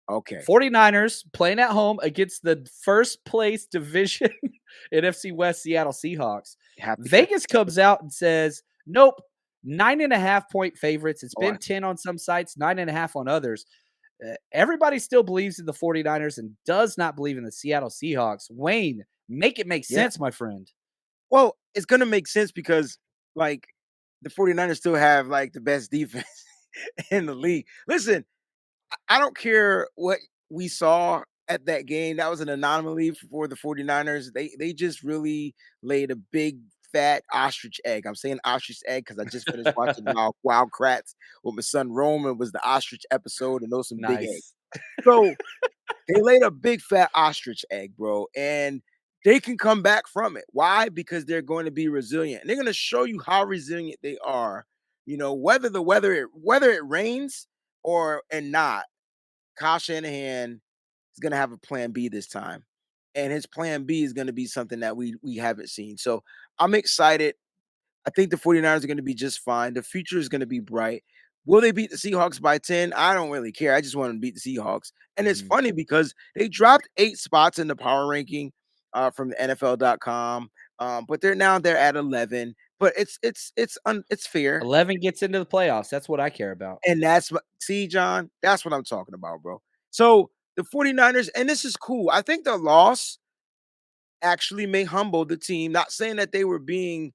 Okay. 49ers playing at home against the first place division NFC West Seattle Seahawks. Vegas comes out and says, nope, 9.5-point favorites. It's been 10 on some sites, 9.5 on others. Everybody still believes in the 49ers and does not believe in the Seattle Seahawks. Wayne, make it make sense, my friend. Well, it's going to make sense because, like, the 49ers still have, like, the best defense in the league. Listen, I don't care what we saw at that game. That was an anomaly for the 49ers. They just really laid a big, fat ostrich egg. I'm saying ostrich egg because I just finished watching Wild Kratts with my son Roman. It was the ostrich episode, and those some big eggs. So they laid a big, fat ostrich egg, bro, and they can come back from it. Why? Because they're going to be resilient. And they're going to show you how resilient they are. You know, whether it rains and not, Kyle Shanahan is going to have a plan B this time. And his plan B is going to be something that we haven't seen. So I'm excited. I think the 49ers are going to be just fine. The future is going to be bright. Will they beat the Seahawks by 10? I don't really care. I just want to beat the Seahawks. And it's funny because they dropped 8 spots in the power ranking from the NFL.com. But they're at 11. But it's fair. 11 gets into the playoffs. That's what I care about. And John, that's what I'm talking about, bro. So the 49ers, and this is cool. I think the loss actually may humble the team. Not saying that they were being,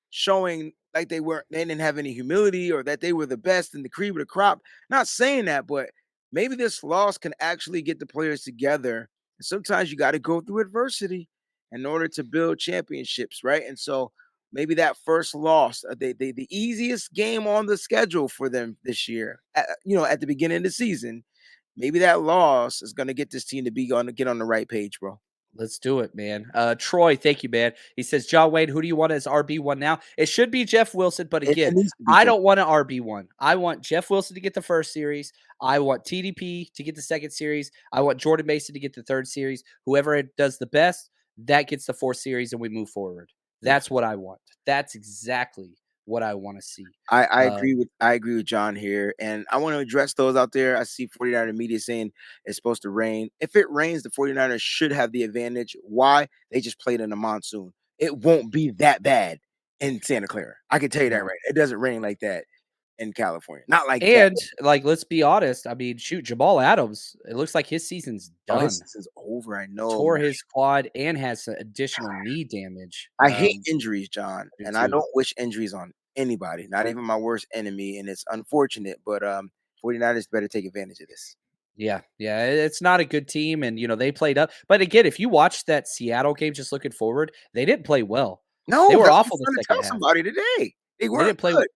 showing like they didn't have any humility or that they were the best in the cream of the crop. Not saying that, but maybe this loss can actually get the players together. And sometimes you got to go through adversity in order to build championships, right? And so maybe that first loss, the easiest game on the schedule for them this year, at the beginning of the season, maybe that loss is going to get this team to get on the right page, bro. Let's do it, man. Troy, thank you, man. He says, John Wayne, who do you want as RB1 now? It should be Jeff Wilson, but again, I don't want an RB1. I want Jeff Wilson to get the first series. I want TDP to get the second series. I want Jordan Mason to get the third series. Whoever does the best, that gets the fourth series, and we move forward. That's what I want. That's exactly what I want to see. I agree with John here, and I want to address those out there. I see 49er media saying it's supposed to rain. If it rains, the 49ers should have the advantage. Why? They just played in a monsoon. It won't be that bad in Santa Clara. I can tell you that right. It doesn't rain like that in California. Not like that. And let's be honest. I mean, shoot, Jamal Adams, it looks like his season's done. His season's over. I know. Tore his quad and has additional knee damage. I hate injuries, John, and I don't wish injuries on anybody, not even my worst enemy. And it's unfortunate, but 49ers better take advantage of this. Yeah. It's not a good team, and they played up. But again, if you watch that Seattle game, just looking forward, they didn't play well. No, they were awful the second half. Somebody today, they didn't play good.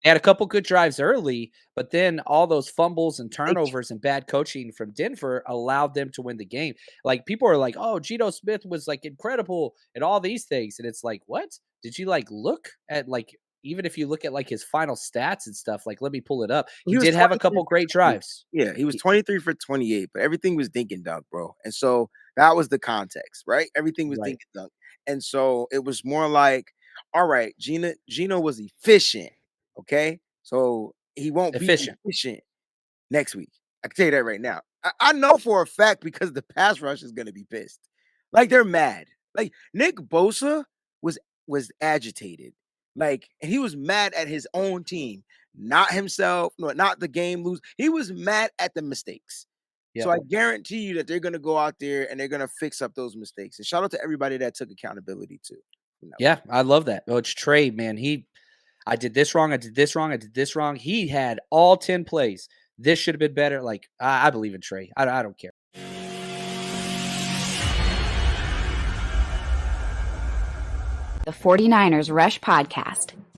They had a couple good drives early, but then all those fumbles and turnovers and bad coaching from Denver allowed them to win the game. Like, people are like, "Oh, Geno Smith was like incredible and all these things," and it's like, what? Did you look at even if you look at his final stats and stuff? Let me pull it up. He did have a couple great drives. Yeah, he was 23 for 28, but everything was dink and dunk, bro. And so that was the context, right? Everything was dink and dunk, and so it was more like, all right, Geno was efficient. Okay, so he won't be efficient next week. I can tell you that right now. I know for a fact because the pass rush is going to be pissed. They're mad. Nick Bosa was agitated. And he was mad at his own team, not himself, not the game lose. He was mad at the mistakes. Yep. So I guarantee you that they're going to go out there and they're going to fix up those mistakes. And shout out to everybody that took accountability too. Yeah, I love that. Oh, it's Trey, man. I did this wrong. I did this wrong. I did this wrong. He had all 10 plays. This should have been better. I believe in Trey. I don't care. The 49ers Rush Podcast.